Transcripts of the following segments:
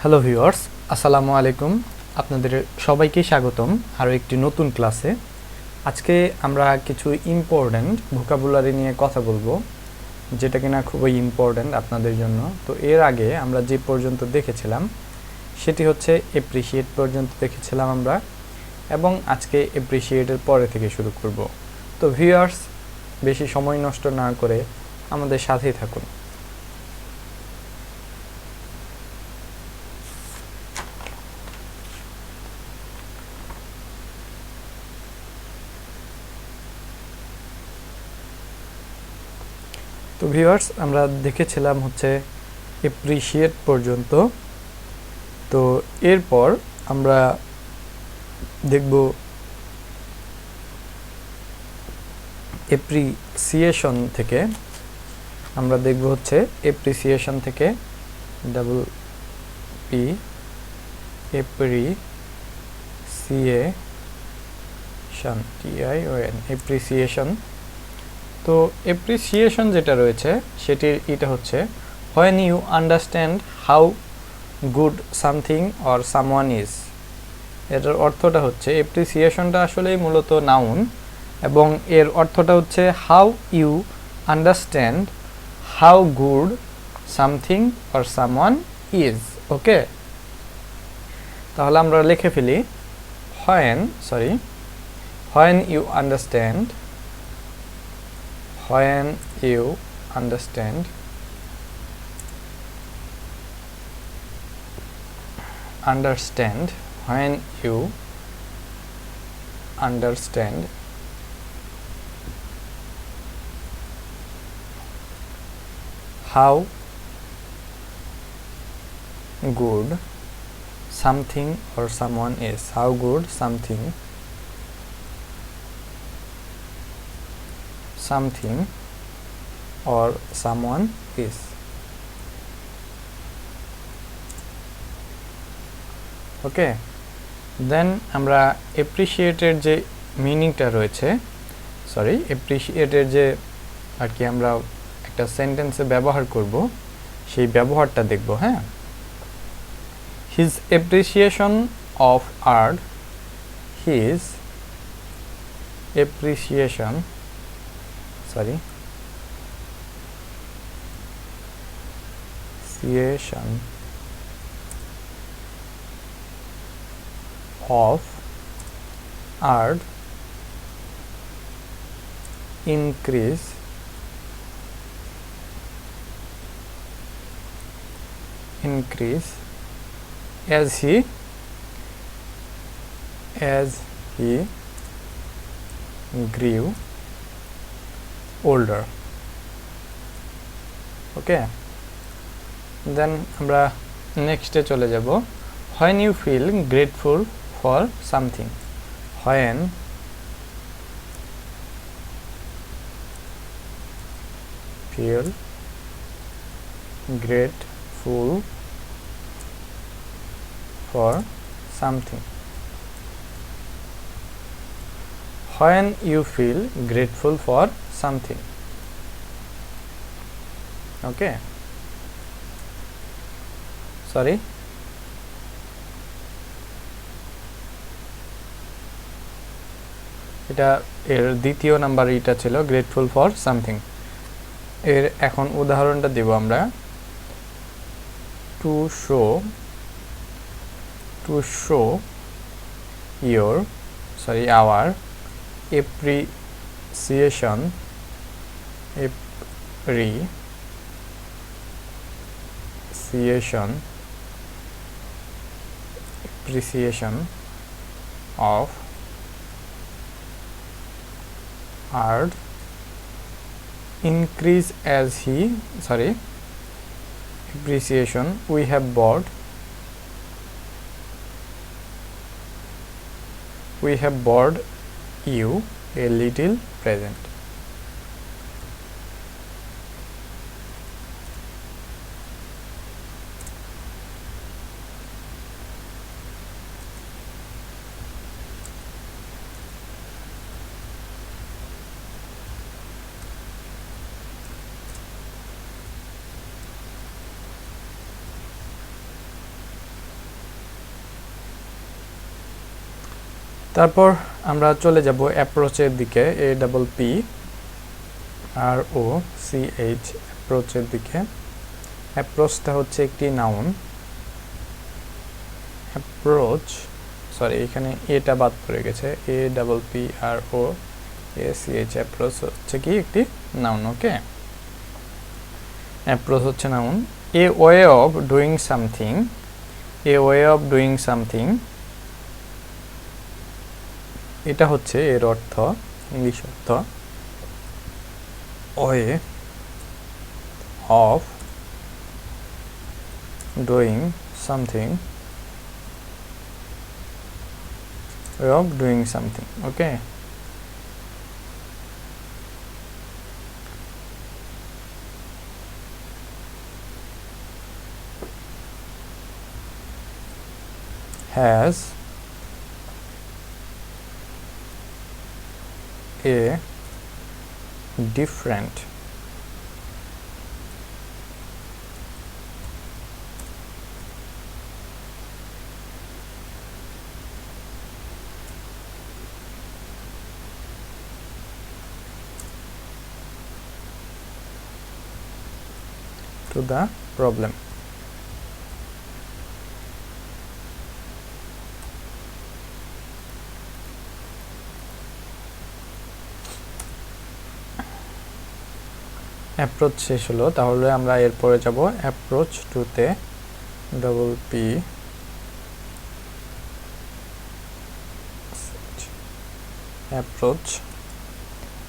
Hello viewers, আসসালামু আলাইকুম। আপনাদের সবাইকে স্বাগতম আরও একটি নতুন ক্লাসে। আজকে আমরা কিছু ইম্পর্ট্যান্ট ভোকাবুলারি নিয়ে কথা বলবো, যেটা কিনা খুবই ইম্পর্ট্যান্ট আপনাদের জন্য। তো এর আগে আমরা যে পর্যন্ত দেখেছিলাম সেটি হচ্ছে অ্যাপ্রিশিয়েট পর্যন্ত দেখেছিলাম আমরা, এবং আজকে অ্যাপ্রিশিয়েটের পরে থেকে শুরু করব। তো ভিউয়ার্স, বেশি সময় নষ্ট না করে আমাদের সাথেই থাকুন। তো ভিউয়ার্স, আমরা দেখেছিলাম হচ্ছে অ্যাপ্রিশিয়েট পর্যন্ত। তো এরপর আমরা দেখব অ্যাপ্রিসিয়েশন থেকে। আমরা দেখব হচ্ছে অ্যাপ্রিসিয়েশন থেকে double P appreciation TION appreciation. তো অ্যাপ্রিসিয়েশন যেটা রয়েছে সেটির এটা হচ্ছে when you understand how good something or someone is। এটার অর্থটা হচ্ছে অ্যাপ্রিসিয়েশনটা আসলেই মূলত নাউন, এবং এর অর্থটা হচ্ছে how you understand how good something or someone is. Okay, তাহলে আমরা লিখে ফেলি when you understand when you understand when you understand how good something or someone is, how good something or someone is। Okay, then আমরা অ্যাপ্রিশিয়েটের যে মিনিংটা রয়েছে, অ্যাপ্রিশিয়েটের যে আর কি আমরা একটা সেন্টেন্সে ব্যবহার করব, সেই ব্যবহারটা দেখব। হ্যাঁ, his appreciation of art, his appreciation of art increase as he grew older। Okay, then আমরা নেক্সটে চলে যাব। when you feel grateful for something, when feel grateful for something, when you feel grateful for something। ওকে, এটা এর দ্বিতীয় number এটা ছিল grateful for something. এর এখন উদাহরণটা দেব আমরা। To show our appreciation of art increase as he appreciation we have bought you a little present। তারপর আমরা চলে যাব অ্যাপ্রোচের দিকে, A double P R O C H, অ্যাপ্রোচের দিকে। অ্যাপ্রোচটা হচ্ছে একটি নাউন। অ্যাপ্রোচ, সরি এখানে এটা বাদ পড়ে গেছে, A double P R O A C H, approach হচ্ছে কি একটি নাউন। ওকে, অ্যাপ্রোচ হচ্ছে noun. A way of doing something, a way of doing something, এটা হচ্ছে এর অর্থ, ইংলিশ অর্থ, way of doing something, way of doing something. Okay, has a different to the problem. Approach শেষ হলো, তাহলে আমরা এরপরে যাব অ্যাপ্রোচ টুতে, ডাবল পি অ্যাপ্রোচ।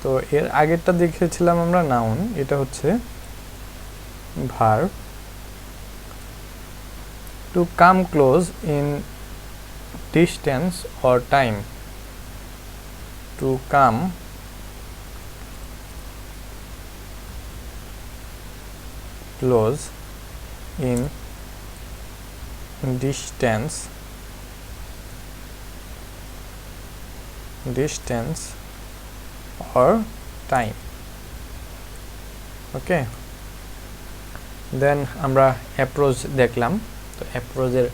তো এর আগেরটা দেখেছিলাম আমরা নাউন, এটা হচ্ছে verb. To come close in distance or time, to come close in distance or time. Okay, then আমরা অ্যাপ্রোচ দেখলাম, তো অ্যাপ্রোচের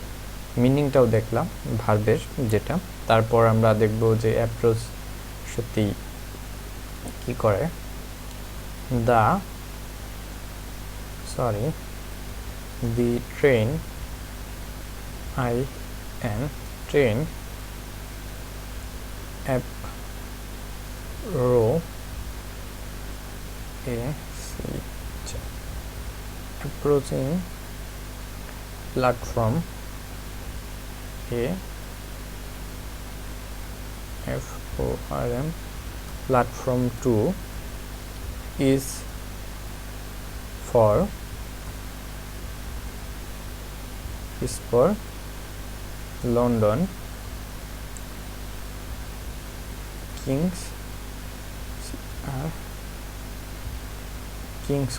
মিনিংটাও দেখলাম ভার্বের যেটা। তারপর আমরা দেখব যে অ্যাপ্রোচ সত্যি কি করে। The train, train approaching platform A, FORM, platform 2 is for London King's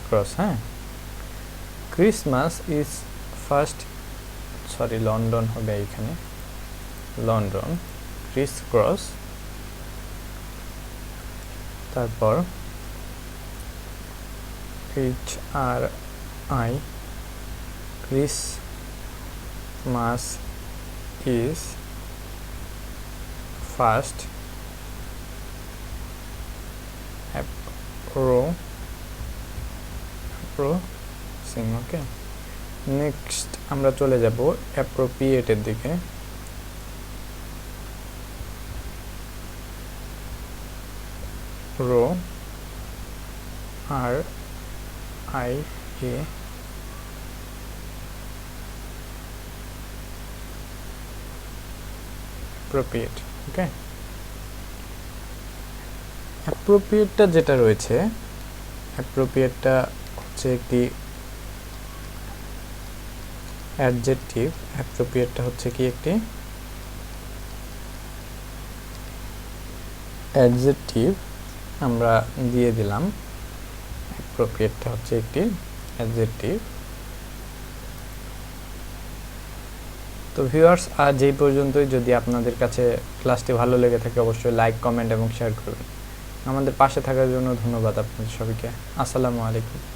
Cross. হ্যাঁ, Christmas is first, sorry London হবে এখানে, লন্ডন ক্রিস ক্রস। তারপর HRI, Christmas is first approaching. Okay, next আমরা চলে যাব অ্যাপ্রোপ্রিয়েটের দিকে। RIA appropriate. ওকে, অ্যাপ্রোপ্রিয়েটটা যেটা রয়েছে, অ্যাপ্রোপ্রিয়েটটা হচ্ছে একটি অ্যাডজেক্টিভ। অ্যাপ্রোপ্রিয়েটটা হচ্ছে কি একটি অ্যাডজেক্টিভ, আমরা দিয়ে দিলাম অ্যাপ্রোপ্রিয়েটটা হচ্ছে একটি অ্যাডজেক্টিভ। তো ভিউয়ার্স, আজ এই পর্যন্তই। যদি আপনাদের কাছে ক্লাসটি ভালো লেগে থাকে অবশ্যই লাইক, কমেন্ট এবং শেয়ার করবেন। আমাদের পাশে থাকার জন্য ধন্যবাদ আপনাদের সবাইকে। আসসালামু আলাইকুম।